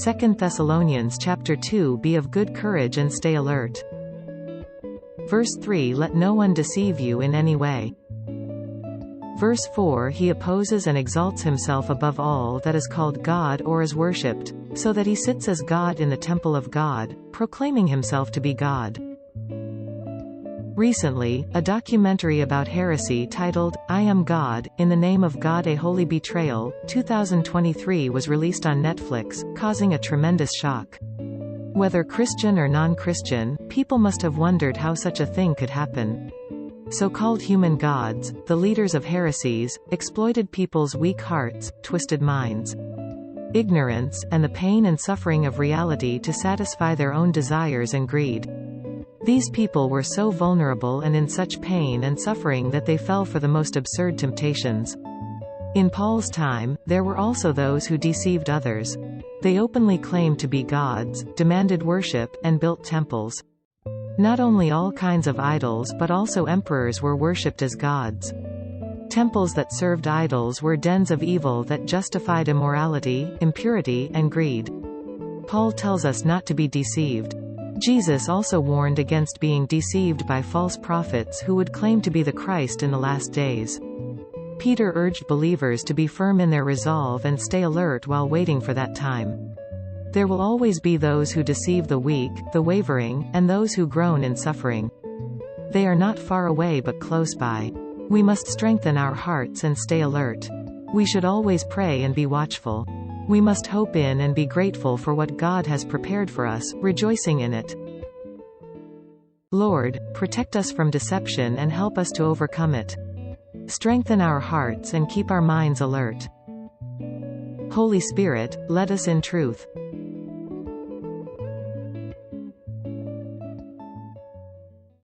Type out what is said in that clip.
2 Thessalonians chapter 2. Be of good courage and stay alert. Verse 3. Let no one deceive you in any way. Verse 4. He opposes and exalts himself above all that is called God or is worshipped, so that he sits as God in the temple of God, proclaiming himself to be God. Recently, a documentary about heresy titled, I Am God, in the Name of God, a Holy Betrayal, 2023 was released on Netflix, causing a tremendous shock. Whether Christian or non-Christian, people must have wondered how such a thing could happen. So-called human gods, the leaders of heresies, exploited people's weak hearts, twisted minds, ignorance, and the pain and suffering of reality to satisfy their own desires and greed. These people were so vulnerable and in such pain and suffering that they fell for the most absurd temptations. In Paul's time, there were also those who deceived others. They openly claimed to be gods, demanded worship, and built temples. Not only all kinds of idols but also emperors were worshipped as gods. Temples that served idols were dens of evil that justified immorality, impurity, and greed. Paul tells us not to be deceived. Jesus also warned against being deceived by false prophets who would claim to be the Christ in the last days. Peter urged believers to be firm in their resolve and stay alert while waiting for that time. There will always be those who deceive the weak, the wavering, and those who groan in suffering. They are not far away but close by. We must strengthen our hearts and stay alert. We should always pray and be watchful. We must hope in and be grateful for what God has prepared for us, rejoicing in it. Lord, protect us from deception and help us to overcome it. Strengthen our hearts and keep our minds alert. Holy Spirit, lead us in truth.